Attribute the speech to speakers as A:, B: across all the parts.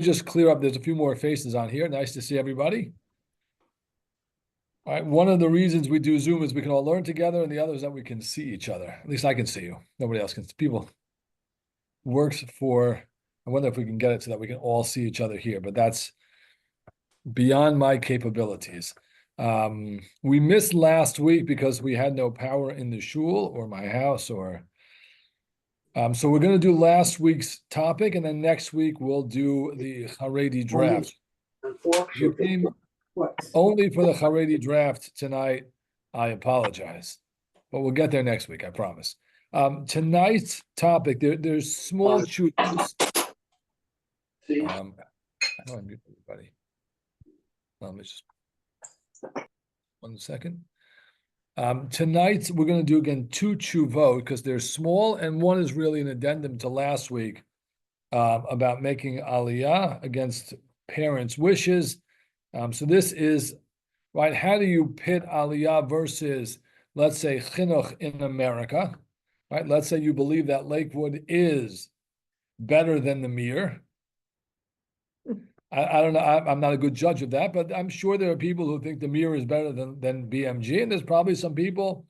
A: just clear up. There's a few more faces on here. Nice to see everybody. All right. One of the reasons we do Zoom is we can all learn together, and the other is that we can see each other. At least I can see you. Nobody else can. People works for. I wonder if we can get it so that we can all see each other here, but that's beyond my capabilities. We missed last week because we had no power in the shul or my house or. So we're going to do last week's topic, and then next week we'll do the Haredi draft. If you came only for the Haredi draft tonight, I apologize, but we'll get there next week, I promise. Tonight's topic, there's small changes. How do I mute everybody? Let me just 1 second. Tonight we're going to do again 2 tshuvot because they're small, and one is really an addendum to last week about making aliyah against parents' wishes. So this is right. How do you pit aliyah versus, let's say, chinuch in America? Right. Let's say you believe that Lakewood is better than the Mir. I don't know. I'm not a good judge of that, but I'm sure there are people who think the Mir is better than BMG, and there's probably some people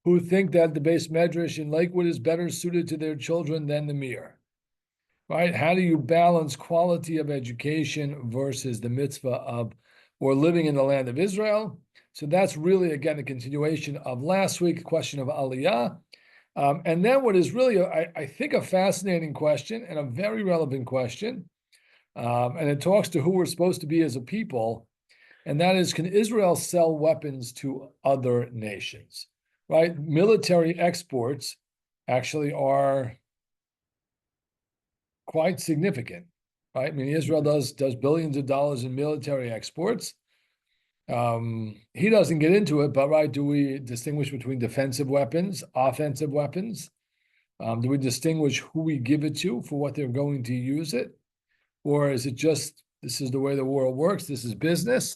A: who think that the base medrash in Lakewood is better suited to their children than the Mir. Right? How do you balance quality of education versus the mitzvah of or living in the land of Israel? So that's really, again, a continuation of last week's question of aliyah. And then what is really, I think, a fascinating question and a very relevant question. And it talks to who we're supposed to be as a people. And that is, can Israel sell weapons to other nations? Right? Military exports actually are quite significant, right? I mean, Israel does billions of dollars in military exports. He doesn't get into it, but right, do we distinguish between defensive weapons, offensive weapons? Do we distinguish who we give it to for what they're going to use it? Or is it just, this is the way the world works, this is business?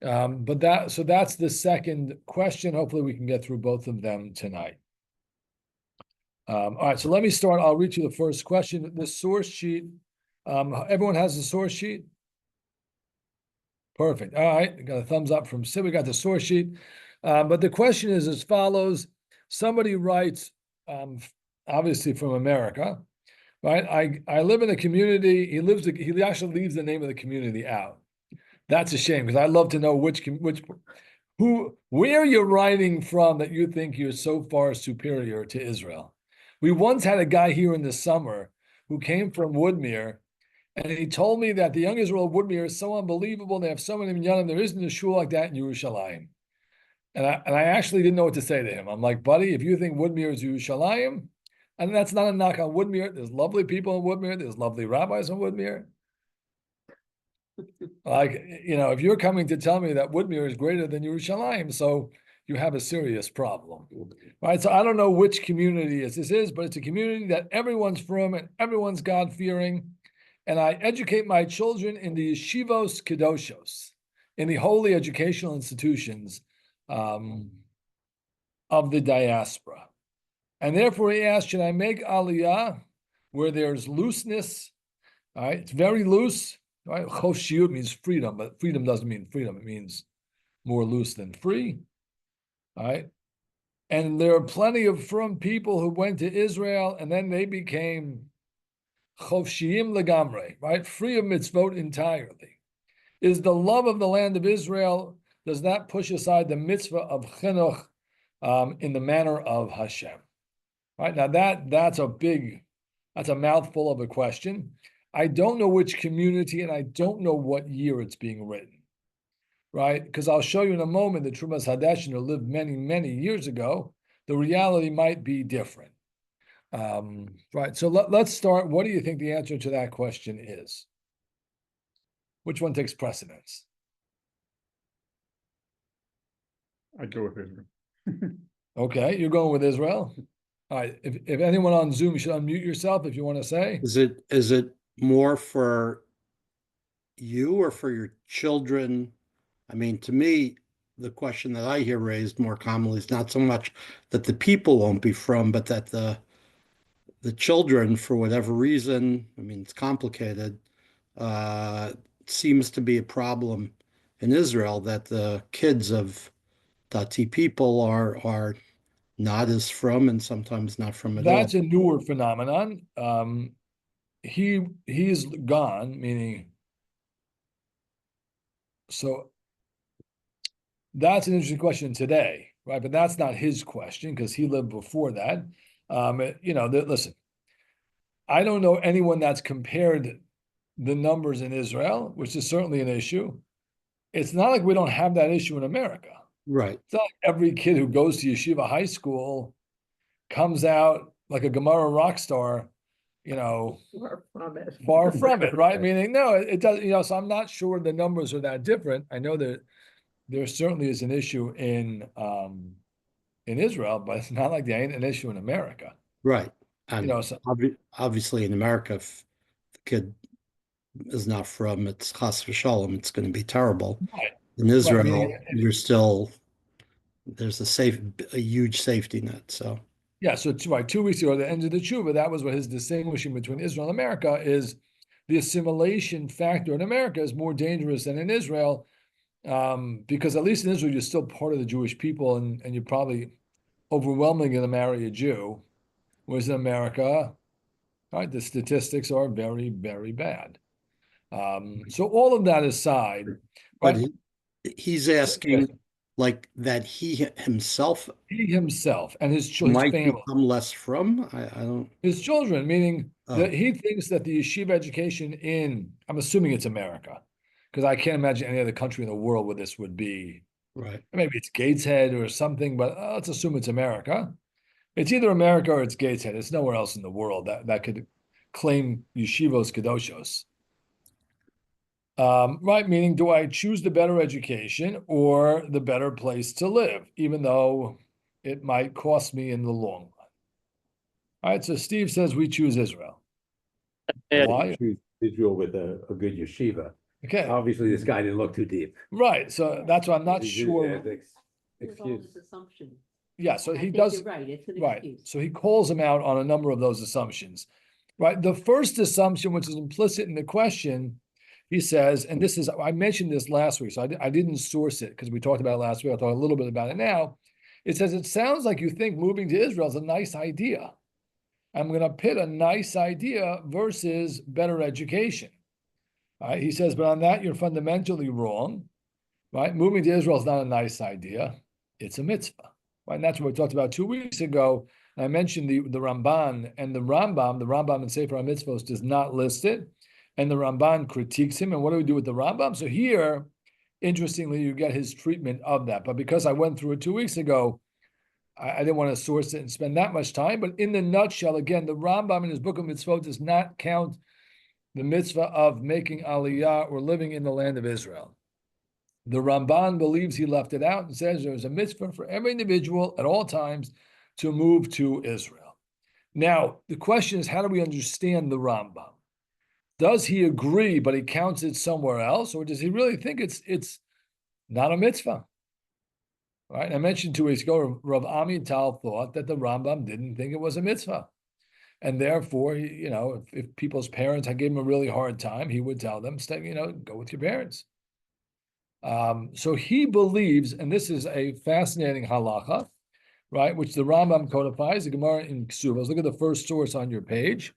A: But that's the second question. Hopefully we can get through both of them tonight. All right, so let me start. I'll read you the first question. The source sheet, everyone has the source sheet? Perfect. All right, we got a thumbs up from Sid. We got the source sheet. But the question is as follows. Somebody writes, obviously from America, right? I live in a community. He actually leaves the name of the community out. That's a shame because I'd love to know where you're writing from that you think you're so far superior to Israel. We once had a guy here in the summer who came from Woodmere, and he told me that the young Israel of Woodmere is so unbelievable. They have so many minyanim. There isn't a shul like that in Yerushalayim. And I actually didn't know what to say to him. I'm like, buddy, if you think Woodmere is Yerushalayim, and that's not a knock on Woodmere. There's lovely people in Woodmere. There's lovely rabbis in Woodmere. Like, if you're coming to tell me that Woodmere is greater than Yerushalayim, so you have a serious problem, right? So I don't know which community this is, but it's a community that everyone's from and everyone's God-fearing. And I educate my children in the yeshivos kedoshos, in the holy educational institutions of the diaspora. And therefore he asked, should I make aliyah where there's looseness? All right, it's very loose. Right, chofshiyut means freedom, but freedom doesn't mean freedom. It means more loose than free. All right, and there are plenty of from people who went to Israel and then they became chofshiyim legamre, right, free of mitzvot entirely. Is the love of the land of Israel, does that push aside the mitzvah of chinuch in the manner of Hashem? Right, now that's a mouthful of a question. I don't know which community, and I don't know what year it's being written, right? Because I'll show you in a moment that Trumas Hadeshiner lived many, many years ago. The reality might be different, right? So let's start. What do you think the answer to that question is? Which one takes precedence?
B: I go with Israel.
A: Okay, you're going with Israel. All right. If anyone on Zoom, you should unmute yourself if you want to say.
C: Is it more for you or for your children? I mean, to me, the question that I hear raised more commonly is not so much that the people won't be from, but that the children, for whatever reason, I mean, it's complicated, seems to be a problem in Israel that the kids of Dati people are not as from and sometimes not from at all.
A: That's a newer phenomenon. He's gone, meaning so that's an interesting question today, right? But that's not his question because he lived before that. Listen, I don't know anyone that's compared the numbers in Israel, which is certainly an issue. It's not like we don't have that issue in America.
C: Right.
A: It's not like every kid who goes to Yeshiva high school comes out like a Gemara rock star, far from it, right? Meaning, no, it does, so I'm not sure the numbers are that different. I know that there certainly is an issue in Israel, but it's not like there ain't an issue in America.
C: Right. And
A: So
C: obviously in America, if the kid is not from, it's chas v'shalom, it's going to be terrible.
A: right,
C: In
A: right,
C: Israel, there's a huge safety net. So
A: yeah. So right, 2 weeks ago, the end of the tshuva, that was what his distinguishing between Israel and America is. The assimilation factor in America is more dangerous than in Israel, because at least in Israel you're still part of the Jewish people, and you're probably overwhelmingly going to marry a Jew, whereas in America, right, the statistics are very, very bad. So all of that aside,
C: but
A: right,
C: he's
A: yes,
C: asking like that he himself
A: he himself and his
C: might
A: family,
C: become less from. I don't.
A: his children, meaning that
C: Oh,
A: he thinks that the yeshiva education I'm assuming it's America, because I can't imagine any other country in the world where this would be.
C: right.
A: Maybe it's Gateshead or something, but let's assume it's America. It's either America or it's Gateshead. It's nowhere else in the world that could claim yeshivos kadoshos. Right, meaning do I choose the better education or the better place to live, even though it might cost me in the long run? All right, so Steve says we choose Israel. Why?
D: Choose Israel with a good yeshiva.
A: Okay,
D: Obviously, this guy didn't look too deep.
A: right. So that's why I'm not
D: He's
A: sure.
D: using it as excuse.
E: Assumption.
A: Yeah, so
E: I
A: he
E: think
A: does.
E: you're right, it's an
A: Right.
E: excuse.
A: So he calls him out on a number of those assumptions. Right. The first assumption, which is implicit in the question, he says, and this is, I mentioned this last week, so I didn't source it because we talked about it last week. I'll talk a little bit about it now. It says, it sounds like you think moving to Israel is a nice idea. I'm going to pit a nice idea versus better education. All right. He says, but on that, you're fundamentally wrong. Right. Moving to Israel is not a nice idea. It's a mitzvah. Right. And that's what we talked about 2 weeks ago. I mentioned the Ramban and the Rambam in Sefer HaMitzvos does not list it, and the Ramban critiques him. And what do we do with the Rambam? So here, interestingly, you get his treatment of that. But because I went through it 2 weeks ago, I didn't want to source it and spend that much time. But in the nutshell, again, the Rambam in his book of Mitzvot does not count the mitzvah of making aliyah or living in the land of Israel. The Ramban believes he left it out and says there's a mitzvah for every individual at all times to move to Israel. Now, the question is, how do we understand the Rambam? Does he agree, but he counts it somewhere else, or does he really think it's not a mitzvah? Right? I mentioned 2 weeks ago, Rav Amital thought that the Rambam didn't think it was a mitzvah. And therefore, if people's parents had given him a really hard time, he would tell them, go with your parents. So he believes, and this is a fascinating halacha, right, which the Rambam codifies, the Gemara in Ksuvos. Look at the first source on your page.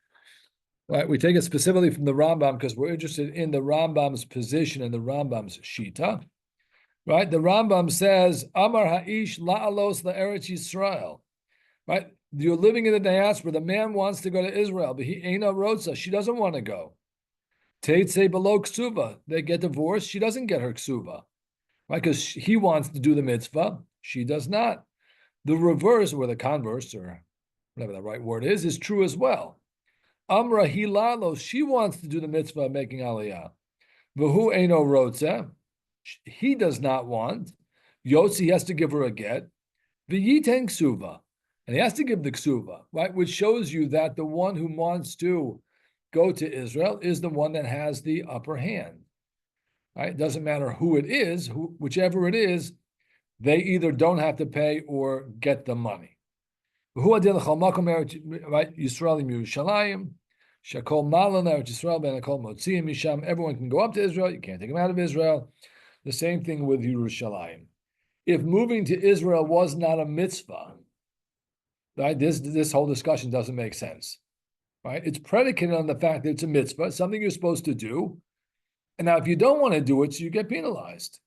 A: Right, we take it specifically from the Rambam because we're interested in the Rambam's position and the Rambam's shita. Right, the Rambam says, Amar ha'ish la'alos la'eretz Yisrael. Right, you're living in the diaspora. The man wants to go to Israel, but he ain't a rotza. She doesn't want to go. Teitze below ksuva. They get divorced. She doesn't get her ksuva. Right, because he wants to do the mitzvah. She does not. The reverse, or the converse, or whatever the right word is true as well. Amra hilalo, she wants to do the mitzvah of making aliyah. V'hu eino rotze, he does not want. Yotzi has to give her a get. V'yiten ksuva, and he has to give the ksuva, right? Which shows you that the one who wants to go to Israel is the one that has the upper hand. Right? It doesn't matter who it is, whichever it is, they either don't have to pay or get the money. Right? Yisraelim Yerushalayim. Shakol Malan Eretz Yisrael ben Akol Motziim Misham. Everyone can go up to Israel. You can't take them out of Israel. The same thing with Yerushalayim. If moving to Israel was not a mitzvah, right? This whole discussion doesn't make sense, right? It's predicated on the fact that it's a mitzvah, something you're supposed to do. And now, if you don't want to do it, so you get penalized,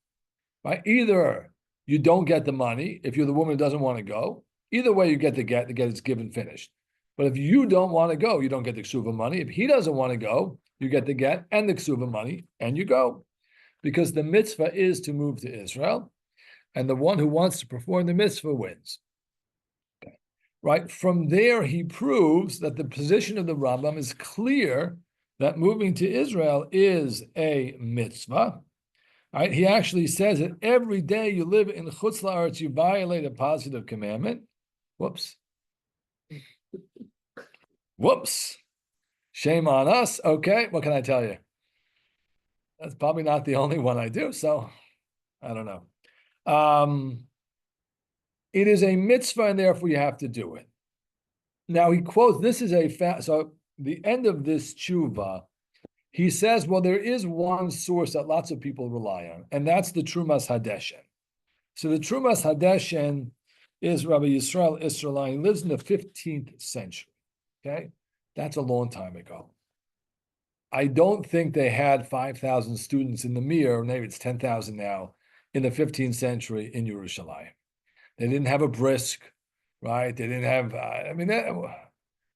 A: right? Either you don't get the money if you're the woman who doesn't want to go. Either way, you get the get is given finished. But if you don't want to go, you don't get the ksuva money. If he doesn't want to go, you get the get and the ksuva money, and you go, because the mitzvah is to move to Israel, and the one who wants to perform the mitzvah wins. Okay. Right from there, he proves that the position of the Rambam is clear that moving to Israel is a mitzvah. Right? He actually says that every day you live in Chutz La'aretz, you violate a positive commandment. Whoops. Whoops. Shame on us. Okay, what can I tell you? That's probably not the only one I do, so I don't know. It is a mitzvah, and therefore you have to do it. Now he quotes, this is so the end of this tshuva, he says, well, there is one source that lots of people rely on, and that's the Trumas Hadeshen. So the Trumas Hadeshen is Rabbi Yisrael Israeli. He lives in the 15th century. Okay, that's a long time ago. I don't think they had 5,000 students in the Mir, maybe it's 10,000 now, in the 15th century in Yerushalayim. They didn't have a brisk, right? They didn't have,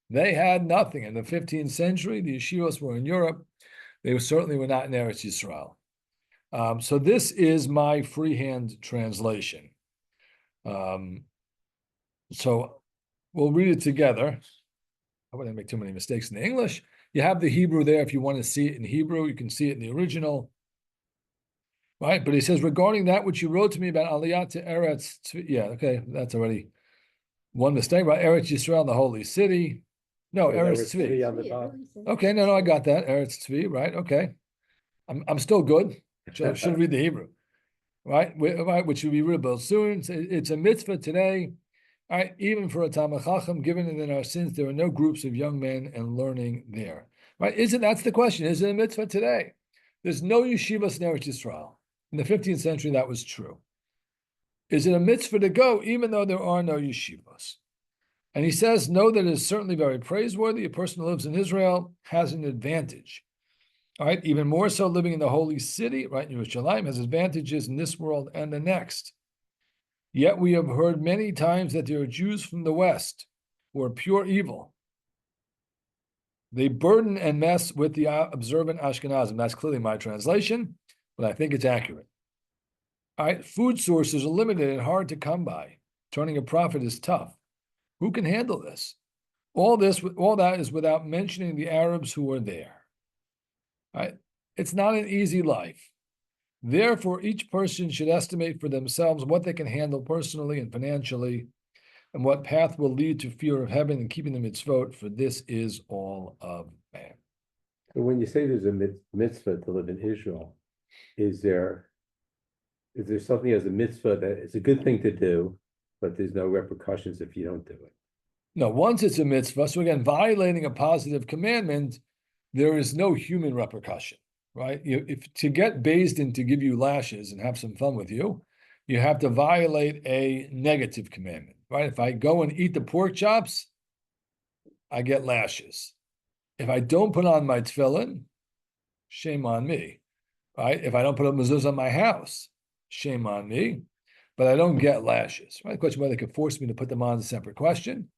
A: they had nothing. In the 15th century, the yeshivas were in Europe. They certainly were not in Eretz Yisrael. So this is my freehand translation. So we'll read it together. I wouldn't make too many mistakes in the English. You have the Hebrew there. If you want to see it in Hebrew, you can see it in the original. Right? But he says, regarding that which you wrote to me about Aliyah to Eretz, yeah, okay, that's already one mistake. About Eretz Yisrael, the holy city. No, Eretz Tzvi.
D: On the top.
A: Okay, no, I got that. Eretz Tzvi, right? Okay. I'm still good. Should read the Hebrew. Right? Which will be read soon. It's a mitzvah today. All right, even for a Talmid Chacham, given that in our sins there are no groups of young men and learning there. Right? That's the question. Is it a mitzvah today? There's no yeshivas in Eretz Yisrael. In the 15th century, that was true. Is it a mitzvah to go, even though there are no yeshivas? And he says, no, that is certainly very praiseworthy. A person who lives in Israel has an advantage. All right, even more so living in the holy city, right? Yerushalayim has advantages in this world and the next. Yet we have heard many times that there are Jews from the West who are pure evil. They burden and mess with the observant Ashkenazim. That's clearly my translation, but I think it's accurate. All right, food sources are limited and hard to come by. Turning a profit is tough. Who can handle this? All that is without mentioning the Arabs who are there. All right, it's not an easy life. Therefore, each person should estimate for themselves what they can handle personally and financially, and what path will lead to fear of heaven and keeping the mitzvot, for this is all of man.
D: So when you say there's a mitzvah to live in Israel, is there something as a mitzvah that it's a good thing to do, but there's no repercussions if you don't do it?
A: No, once it's a mitzvah, so again, violating a positive commandment, there is no human repercussion, right? If to get Beis Din to give you lashes and have some fun with you, you have to violate a negative commandment, right? If I go and eat the pork chops, I get lashes. If I don't put on my tefillin, shame on me, right? If I don't put a mezuzah on my house, shame on me, but I don't get lashes, right? The question whether they could force me to put them on is a separate question.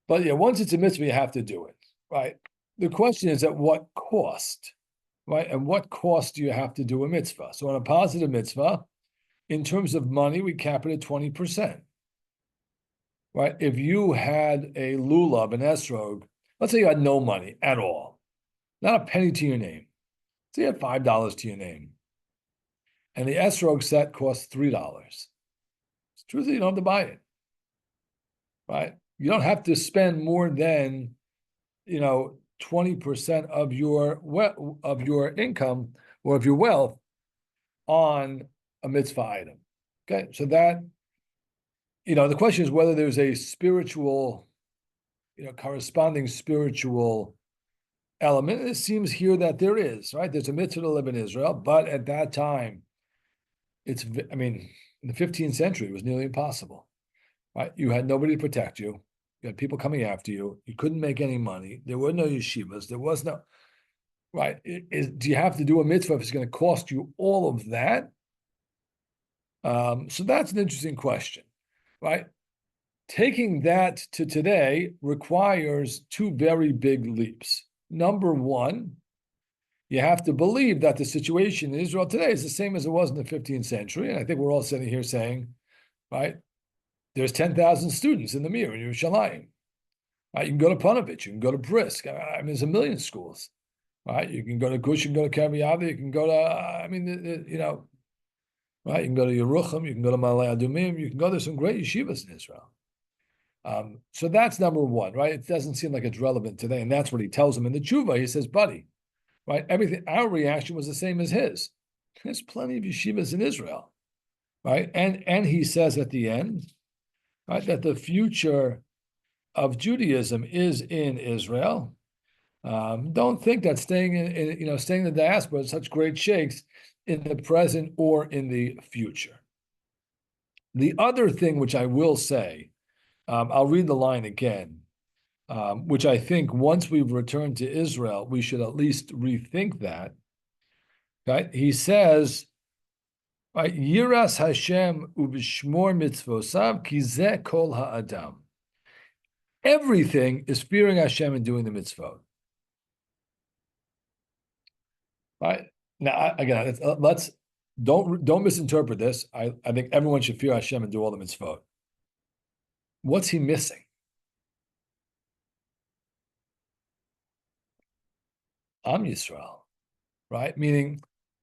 A: But yeah, once it's a mitzvah, you have to do it, right? The question is at what cost, right? And what cost do you have to do a mitzvah? So on a positive mitzvah, in terms of money, we cap it at 20%, right? If you had a lulav, an esrog, let's say you had no money at all, not a penny to your name. Say you had $5 to your name, and the esrog set costs $3. It's true that you don't have to buy it, right? You don't have to spend more than, 20% of your income or of your wealth on a mitzvah item. Okay, so that, the question is whether there's a spiritual corresponding spiritual element. And it seems here that there is, right? There's a mitzvah to live in Israel, but at that time, in the 15th century, it was nearly impossible, right? You had nobody to protect you. You had people coming after you. You couldn't make any money. There were no yeshivas. There was no, right? Do you have to do a mitzvah if it's going to cost you all of that? So that's an interesting question, right? Taking that to today requires two very big leaps. Number one, you have to believe that the situation in Israel today is the same as it was in the 15th century. And I think we're all sitting here saying, right, there's 10,000 students in the Mir in Yerushalayim. Right, you can go to Panovich, you can go to Brisk. There's a million schools. Right, you can go to Gush, you can go to Kaviava, you can go to, right, you can go to Yerucham, you can go to Malay Adumim, you can go to some great yeshivas in Israel. So that's number one, right? It doesn't seem like it's relevant today, and that's what he tells him in the tshuva. He says, buddy, right? Everything, our reaction was the same as his. There's plenty of yeshivas in Israel, right? And he says at the end, right, that the future of Judaism is in Israel. Don't think that staying in the diaspora is such great shakes in the present or in the future. The other thing which I will say, I'll read the line again, which I think once we've returned to Israel, we should at least rethink that. Right? He says, right, Yiras Hashem ubishmor mitzvosav ki zeh kol ha'adam. Everything is fearing Hashem and doing the mitzvot. Right? Now, again, let's don't misinterpret this. I think everyone should fear Hashem and do all the mitzvot. What's he missing? Am Yisrael, right? Meaning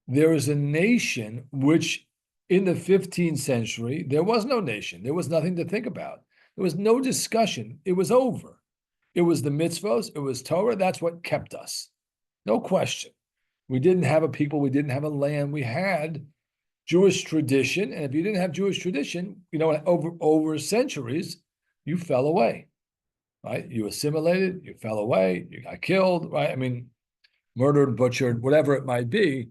A: there is a nation which in the 15th century, there was no nation. There was nothing to think about. There was no discussion. It was over. It was the mitzvos. It was Torah. That's what kept us. No question. We didn't have a people. We didn't have a land. We had Jewish tradition. And if you didn't have Jewish tradition, over centuries, you fell away, right? You assimilated, you fell away, you got killed, right? Murdered, butchered, whatever it might be.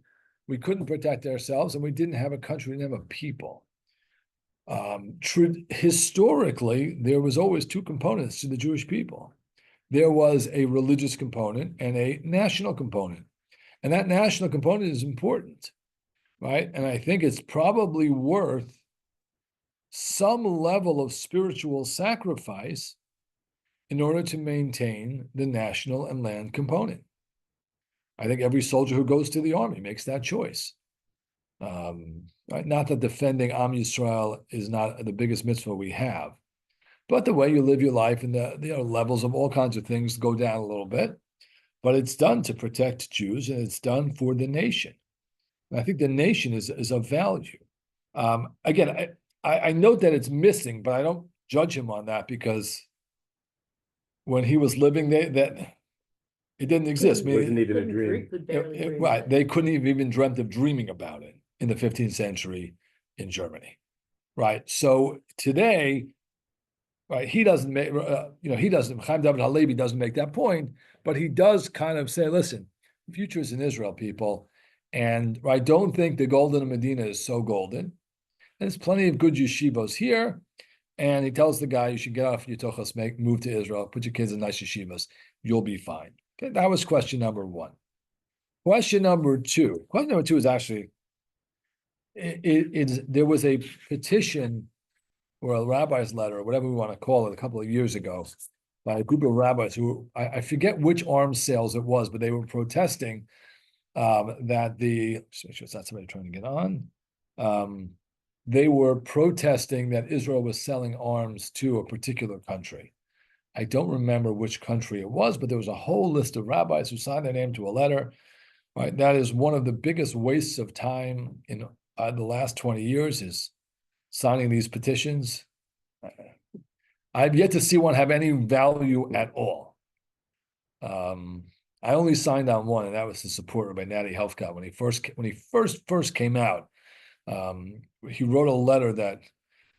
A: We couldn't protect ourselves, and we didn't have a country, we didn't have a people. Historically, there was always two components to the Jewish people. There was a religious component and a national component. And that national component is important, right? And I think it's probably worth some level of spiritual sacrifice in order to maintain the national and land component. I think every soldier who goes to the army makes that choice. Right? Not that defending Am Yisrael is not the biggest mitzvah we have, but the way you live your life and the levels of all kinds of things go down a little bit. But it's done to protect Jews, and it's done for the nation. And I think the nation is of value. Again, I note that it's missing, but I don't judge him on that because when he was living there, that it didn't exist.
D: It wasn't even a dream.
A: Right. They couldn't have even dreamt of dreaming about it in the 15th century in Germany. Right. So today, right, he doesn't make, Chaim David Halevi doesn't make that point, but he does kind of say, listen, the future is in Israel, people. And I don't think the golden Medina is so golden. There's plenty of good yeshivos here. And he tells the guy, you should get off your tochas, move to Israel, put your kids in nice yeshivas. You'll be fine. Okay, that was question number one. Question number two is actually, there was a petition or a rabbi's letter, or whatever we want to call it, a couple of years ago by a group of rabbis who, I forget which arms sales it was, but they were protesting that just make sure it's not somebody trying to get on. They were protesting that Israel was selling arms to a particular country. I don't remember which country it was, but there was a whole list of rabbis who signed their name to a letter. Right, that is one of the biggest wastes of time in the last 20 years is signing these petitions. I've yet to see one have any value at all. I only signed on one, and that was the support by Natty Helfgott when he first came out. He wrote a letter that,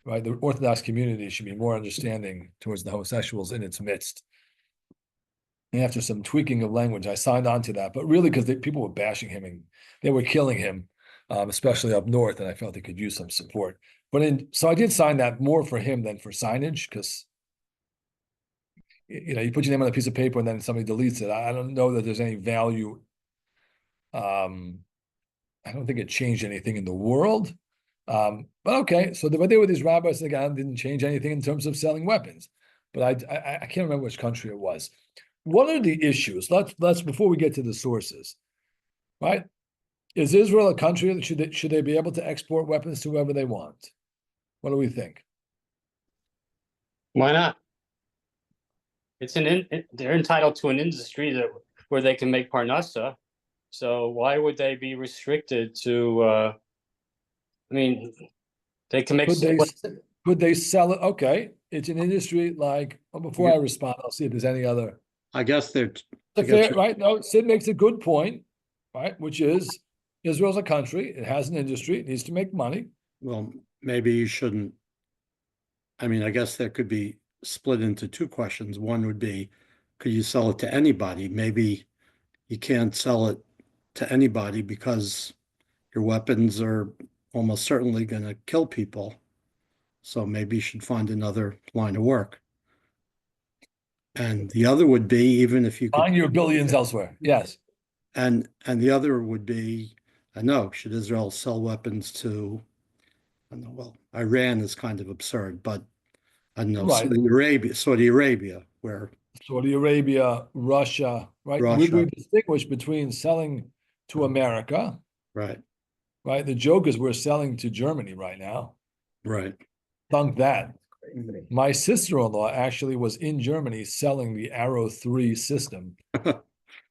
A: right, the Orthodox community should be more understanding towards the homosexuals in its midst. And after some tweaking of language, I signed on to that, but really because people were bashing him and they were killing him, especially up north, and I felt he could use some support. So I did sign that more for him than for signage, because you put your name on a piece of paper and then somebody deletes it. I don't know that there's any value. I don't think it changed anything in the world. But okay, so what they were these rabbis again didn't change anything in terms of selling weapons. But I can't remember which country it was. What are the issues? Let's before we get to the sources, right? Is Israel a country that should they be able to export weapons to whoever they want? What do we think?
E: Why not? They're entitled to an industry where they can make parnasa. So why would they be restricted to? I mean, they can make.
A: Could they sell it? Okay, it's an industry like. Before I respond, I'll see if there's any other.
C: I guess they're
A: Right. No, Sid makes a good point, right? Which is Israel's a country. It has an industry. It needs to make money.
C: well, maybe you shouldn't. I mean, I guess that could be split into two questions. One would be, could you sell it to anybody? Maybe you can't sell it to anybody because your weapons are almost certainly going to kill people. So maybe you should find another line of work. And the other would be, even if you could
A: Find your billions elsewhere. Yes.
C: And the other would be, I know, should Israel sell weapons to, I don't know, well, Iran is kind of absurd, but I don't know,
A: Right.
C: Saudi Arabia, where
A: Saudi Arabia, Russia, right?
C: Russia.
A: We distinguish between selling to America,
C: right,
A: right? The joke is we're selling to Germany right now.
C: right.
A: Thunk that. My sister-in-law actually was in Germany selling the Arrow 3 system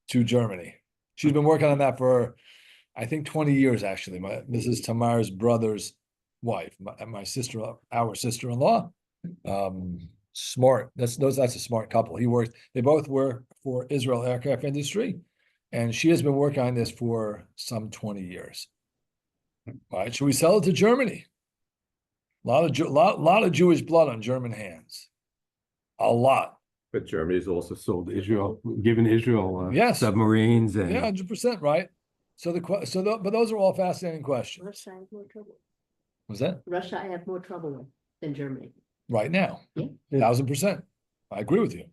A: to Germany. She's been working on that for, I think, 20 years, actually. This is Tamar's brother's wife, our sister-in-law. Smart. That's a smart couple. They both work for Israel Aircraft Industry, and she has been working on this for some 20 years. All right, should we sell it to Germany? A lot of Jewish blood on German hands. A lot.
D: But Germany's also sold Israel, given Israel
A: Yes.
D: submarines and
A: Yeah, 100%, right? But those are all fascinating questions.
F: Russia, I have more trouble.
A: Was that
F: Russia, I have more trouble with than Germany.
A: right now?
F: Yeah.
A: 1000%. I agree with you.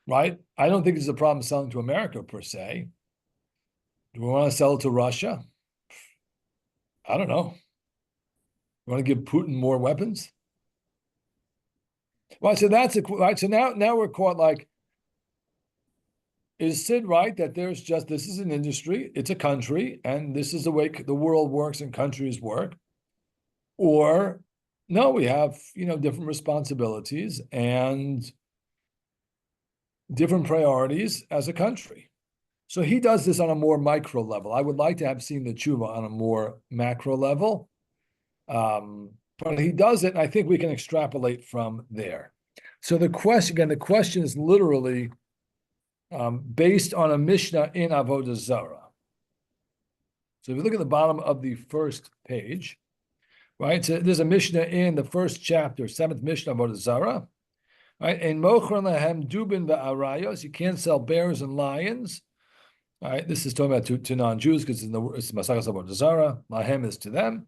A: Right? I don't think there's a problem selling to America per se. Do we want to sell it to Russia? I don't know. You want to give Putin more weapons? Well, so right. So now we're caught like, is Sid right that this is an industry, it's a country, and this is the way the world works and countries work? Or no, we have, different responsibilities and different priorities as a country. So he does this on a more micro level. I would like to have seen the tshuva on a more macro level. But he does it, and I think we can extrapolate from there. So the question is literally based on a Mishnah in Avodah Zarah. So if you look at the bottom of the first page, right? So there's a Mishnah in the first chapter, 7th Mishnah, Avodah Zarah, right? And mochron lahem dubin va'arayos, you can't sell bears and lions. All right, this is talking about to non-Jews because it's Masakas Avodah Zarah. Lahem is to them.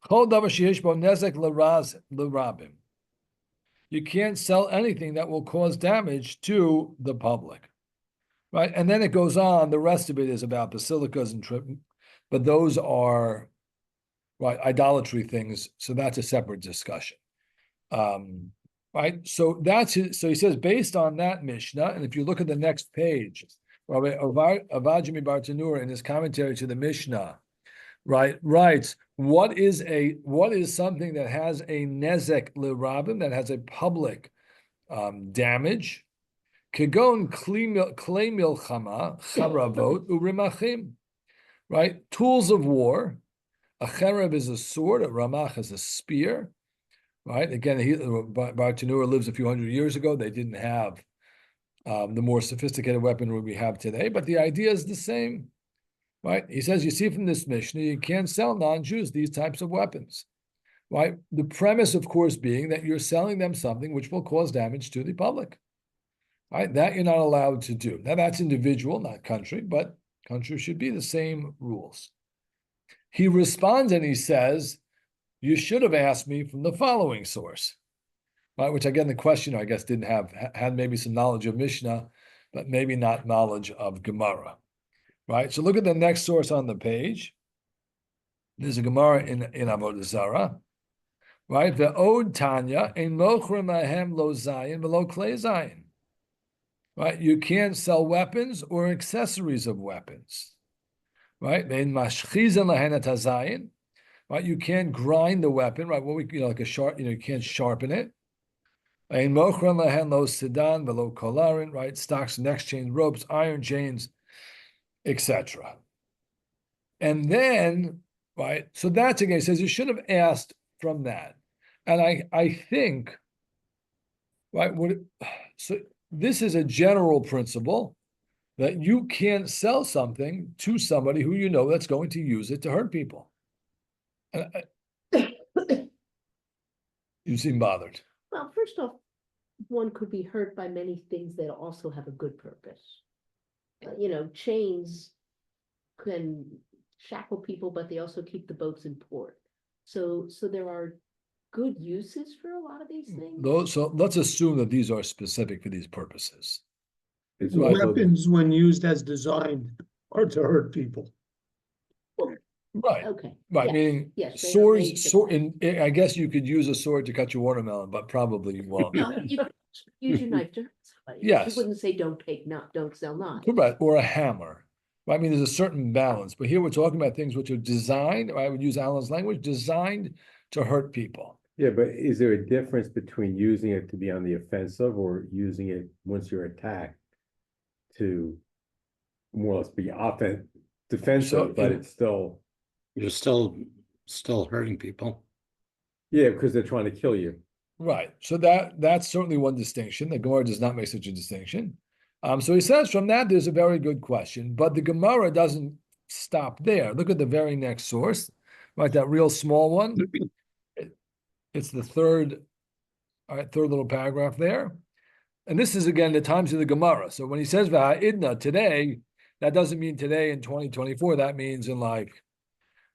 A: Chol davar sheyesh bo nezek l'rabim. You can't sell anything that will cause damage to the public, right? And then it goes on. The rest of it is about basilicas and but those are right idolatry things. So that's a separate discussion, right? So so he says based on that Mishnah, and if you look at the next page, Rabbi Avajimi Bartanura in his commentary to the Mishnah, right, writes what is something that has a nezek l'rabim, that has a public damage, kegon klei milchama charavot urimachim, right, tools of war. A cherab is a sword, a ramach is a spear, right? Again, Bartanura lives a few hundred years ago. They didn't have the more sophisticated weaponry we have today, but the idea is the same, right? He says, you see from this Mishnah, you can't sell non-Jews these types of weapons, right? The premise, of course, being that you're selling them something which will cause damage to the public, right? That you're not allowed to do. Now that's individual, not country, but country should be the same rules. He responds and he says, you should have asked me from the following source, right? Which again, the questioner, I guess, didn't have, had maybe some knowledge of Mishnah, but maybe not knowledge of Gemara, right? So look at the next source on the page. There's a Gemara in Avodah Zarah, right? Ve'od Tanya, ein mochrim lahem lo zayin v'lo klei zayin. Right? You can't sell weapons or accessories of weapons. Right? Ve'en mashchizan lahen et hazayin. Right? You can't grind the weapon, right? What we, like a sharp, you can't sharpen it. Ein mochrim lahen lo sidan v'lo kolarin, right? Stocks and exchange, ropes, iron chains, etc. And then, right? So that's again, it says you should have asked from that. And I think, right, so this is a general principle that you can't sell something to somebody who you know that's going to use it to hurt people. And you seem bothered.
F: Well, first off, one could be hurt by many things that also have a good purpose. Chains can shackle people, but they also keep the boats in port. So there are good uses for a lot of these things.
A: So let's assume that these are specific for these purposes.
D: It's
A: Right.
D: also-
B: Weapons, when used as designed, are to hurt people.
A: Right,
F: Okay.
A: right,
F: yes,
A: meaning
F: yes, they are
A: swords,
F: made to-
A: I guess you could use a sword to cut your watermelon, but probably you won't.
F: No, you could use your knife to hurt somebody.
A: Yes.
F: You wouldn't say don't sell knives.
A: Correct, or a hammer. Right? I mean, there's a certain balance, but here we're talking about things which are designed, I would use Alan's language, designed to hurt people.
D: Yeah, but is there a difference between using it to be on the offensive or using it once you're attacked to more or less be defensive, but it's still,
C: You're still hurting people.
D: yeah, because they're trying to kill you.
A: Right. So that's certainly one distinction. The Gemara does not make such a distinction. So he says from that, there's a very good question, but the Gemara doesn't stop there. Look at the very next source, right? That real small one. It's the third little paragraph there. And this is again the times of the Gemara. So when he says V'ha'idna today, that doesn't mean today in 2024. That means in like,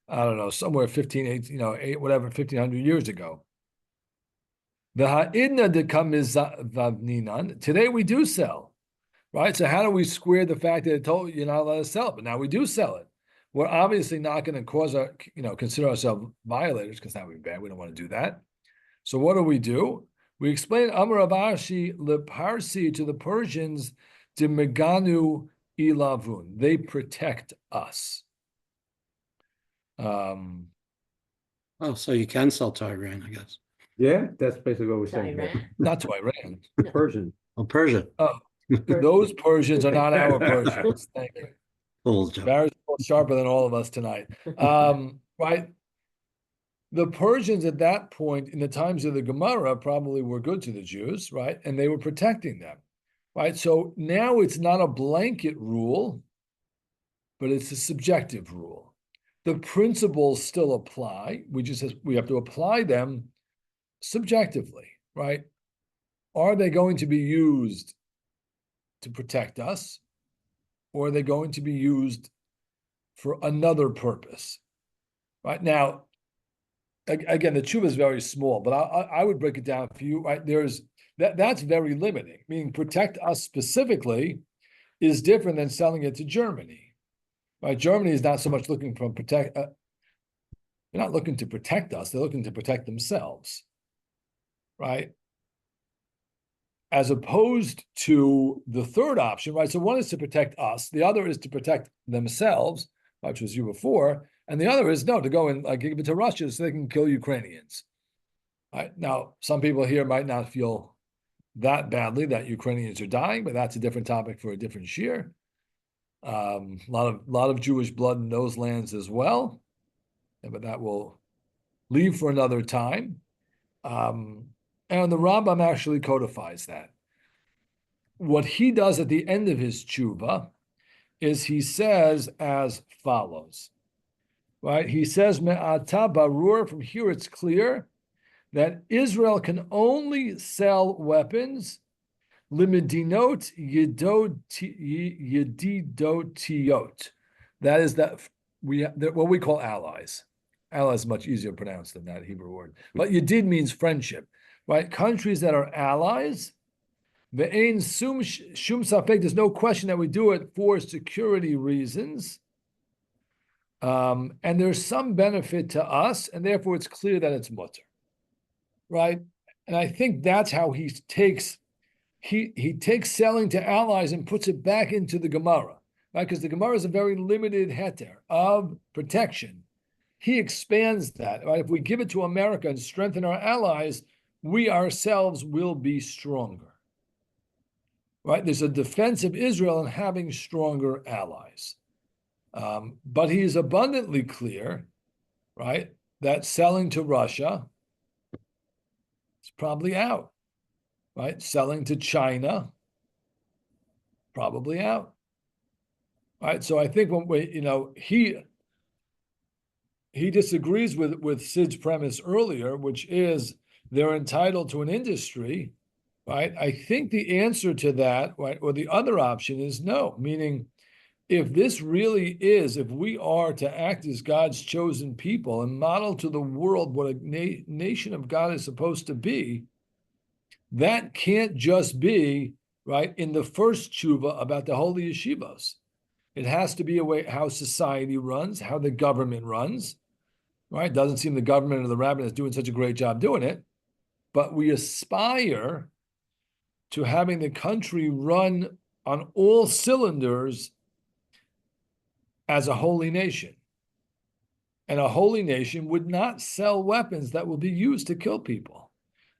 A: I don't know, somewhere 1500 years ago. V'ha'idna dekam mizavninan. Today we do sell, right? So how do we square the fact that it told you're not allowed to sell it, but now we do sell it? We're obviously not going to cause consider ourselves violators because that would be bad. We don't want to do that. So what do? We explain Amar Avashi leParsi to the Persians, de Meganu ilavun. They protect us.
C: Oh, so you can sell to Iran, I guess.
D: Yeah, that's basically what we're saying.
F: Iran.
A: Not to Iran.
D: Persian.
C: Oh, Persia.
A: Those Persians are not our Persians. Thank you.
C: Little joke.
A: Barry's sharper than all of us tonight. Right. The Persians at that point, in the times of the Gemara, probably were good to the Jews, right? And they were protecting them, right? So now it's not a blanket rule, but it's a subjective rule. The principles still apply. We have to apply them subjectively, right? Are they going to be used to protect us, or are they going to be used for another purpose? Right now, again, the tshuva is very small, but I would break it down for you. Right, that's very limiting. Meaning, protect us specifically is different than selling it to Germany. Right, Germany is not so much looking for they're not looking to protect us; they're looking to protect themselves. Right, as opposed to the third option. Right, so one is to protect us, the other is to protect themselves, which was you before. And the other is to go and give it to Russia so they can kill Ukrainians. Right? Now, some people here might not feel that badly that Ukrainians are dying, but that's a different topic for a different shir. A lot of Jewish blood in those lands as well, but that will leave for another time. And the Rambam actually codifies that. What he does at the end of his tshuva is he says as follows. Right, he says, "Me'ata barur." From here, it's clear that Israel can only sell weapons Limidinot yedidotiot. That is that what we call allies. Allies is much easier to pronounce than that Hebrew word. But yedid means friendship, right? Countries that are allies. Ve'ein shum safek. There's no question that we do it for security reasons. And there's some benefit to us, and therefore it's clear that it's mutter, right? And I think that's how he takes selling to allies and puts it back into the Gemara, right? Because the Gemara is a very limited heter of protection. He expands that, right? If we give it to America and strengthen our allies, we ourselves will be stronger, right? There's a defense of Israel in having stronger allies. But he is abundantly clear, right, that selling to Russia is probably out, right? Selling to China, probably out, right? So I think when he disagrees with Sid's premise earlier, which is they're entitled to an industry, right? I think the answer to that, right, or the other option is no, meaning if this really is, if we are to act as God's chosen people and model to the world what a nation of God is supposed to be, that can't just be, right, in the first tshuva about the holy yeshivas. It has to be a way how society runs, how the government runs, right? Doesn't seem the government or the rabbinate is doing such a great job doing it, but we aspire to having the country run on all cylinders as a holy nation. And a holy nation would not sell weapons that will be used to kill people,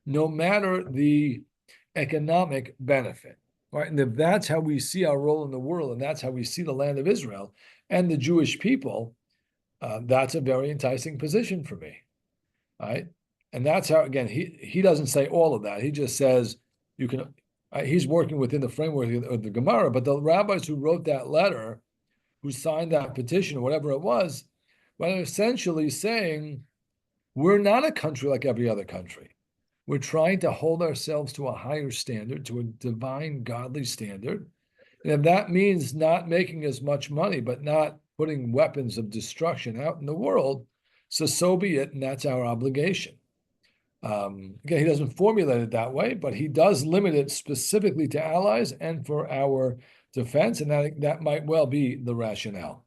A: no matter the economic benefit, right? And if that's how we see our role in the world, and that's how we see the land of Israel and the Jewish people, that's a very enticing position for me, right? And that's how, again, he doesn't say all of that. He just says you can, he's working within the framework of the Gemara, but the rabbis who wrote that letter, who signed that petition or whatever it was, well, essentially saying, we're not a country like every other country. We're trying to hold ourselves to a higher standard, to a divine, godly standard. And if that means not making as much money, but not putting weapons of destruction out in the world, so be it, and that's our obligation. Again, he doesn't formulate it that way, but he does limit it specifically to allies and for our defense, and that might well be the rationale.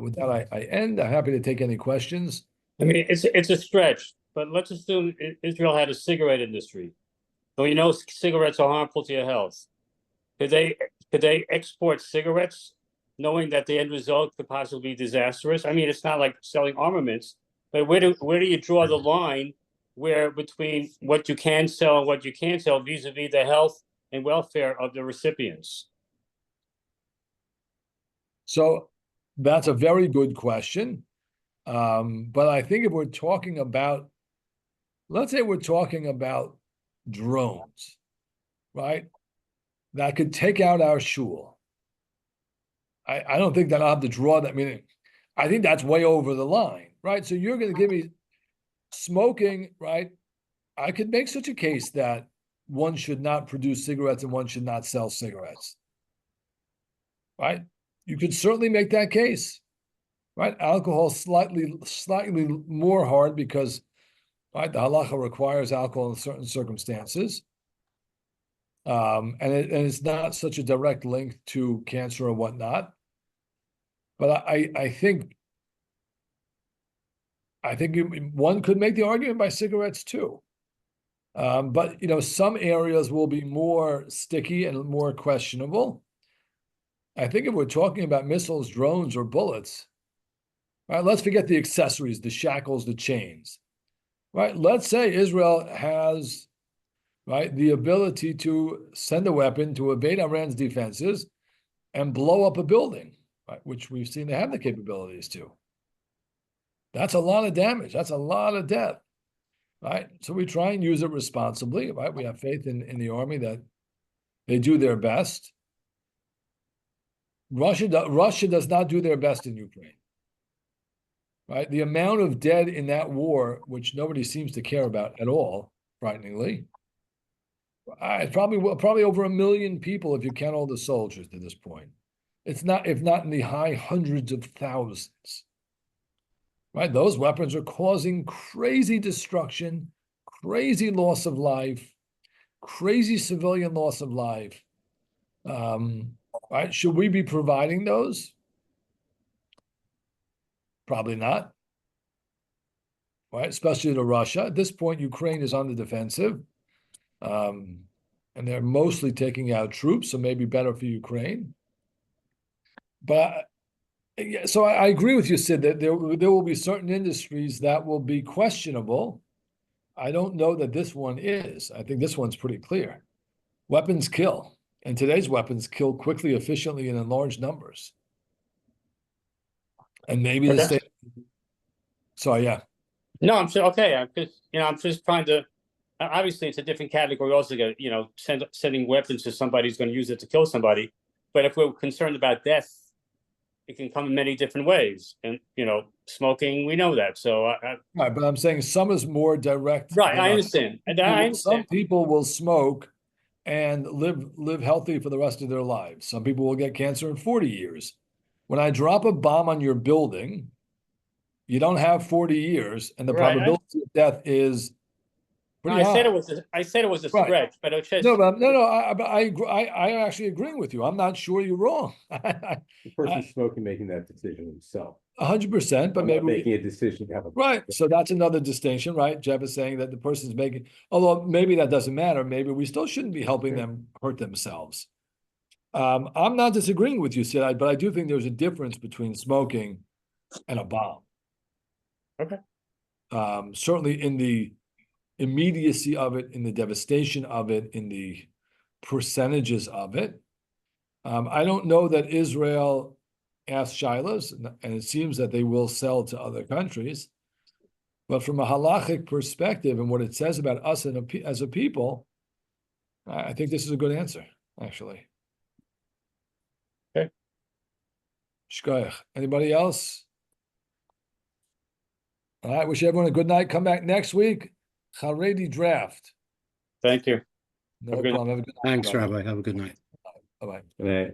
A: With that, I end. I'm happy to take any questions.
E: I mean, it's a stretch, but let's assume Israel had a cigarette industry. So you know cigarettes are harmful to your health. Could they export cigarettes knowing that the end result could possibly be disastrous? I mean, it's not like selling armaments, but where do you draw the line where between what you can sell and what you can't sell vis-a-vis the health and welfare of the recipients?
A: So that's a very good question. But I think if we're talking about, let's say we're talking about drones, right? That could take out our shul. I don't think that I'll have to draw that. Meaning, I think that's way over the line, right? So you're going to give me smoking, right? I could make such a case that one should not produce cigarettes and one should not sell cigarettes, right? You could certainly make that case, right? Alcohol slightly more hard because, right, the halacha requires alcohol in certain circumstances. And it's not such a direct link to cancer or whatnot. But I think one could make the argument by cigarettes too. But some areas will be more sticky and more questionable. I think if we're talking about missiles, drones, or bullets, right, let's forget the accessories, the shackles, the chains, right? Let's say Israel has, right, the ability to send a weapon to evade Iran's defenses and blow up a building, right, which we've seen they have the capabilities to. That's a lot of damage. That's a lot of death, right? So we try and use it responsibly, right? We have faith in the army that they do their best. Russia does not do their best in Ukraine, right? The amount of dead in that war, which nobody seems to care about at all, frighteningly, It's probably over 1 million people if you count all the soldiers to this point. It's not, if not in the high hundreds of thousands. Right? Those weapons are causing crazy destruction, crazy loss of life, crazy civilian loss of life. Right? Should we be providing those? Probably not. Right? Especially to Russia. At this point, Ukraine is on the defensive. And they're mostly taking out troops, so maybe better for Ukraine. But yeah, so I agree with you, Sid, that there will be certain industries that will be questionable. I don't know that this one is. I think this one's pretty clear. Weapons kill, and today's weapons kill quickly, efficiently, and in large numbers. And maybe the
E: Okay.
A: state. So yeah.
E: No, I'm sure. Okay, I'm just trying to. Obviously, it's a different category. Also, sending weapons to somebody who's going to use it to kill somebody. But if we're concerned about death, it can come in many different ways. And smoking, we know that. So,
A: Right, but I'm saying some is more direct.
E: right,
A: than
E: I
A: others.
E: understand.
A: Some people will smoke and live healthy for the rest of their lives. Some people will get cancer in 40 years. When I drop a bomb on your building, you don't have 40 years, and the
E: Right,
A: probability of death is
E: No,
A: pretty
E: I said
A: high.
E: it was a
A: Right.
E: stretch, but it's just
A: No, I actually agreeing with you. I'm not sure you're wrrong.
D: The person smoking making that decision himself.
A: 100%, but
D: I'm
A: maybe
D: not making a decision to have a.
A: right. So that's another distinction, right? Jeff is saying that the person's making, although maybe that doesn't matter. Maybe we still shouldn't be helping them hurt themselves. I'm not disagreeing with you, Sid, but I do think there's a difference between smoking and a bomb.
E: Okay.
A: Certainly in the immediacy of it, in the devastation of it, in the percentages of it. I don't know that Israel asked shilas, and it seems that they will sell to other countries. But from a halachic perspective and what it says about us as a people, I think this is a good answer, actually.
E: Okay.
A: Shkoyach. Anybody else? All right. Wish everyone a good night. Come back next week. Haredi draft.
E: thank you.
A: No
E: Have a good
A: problem. Have a good night.
C: Thanks, Rabbi. Have a good night.
A: Bye-bye.
D: And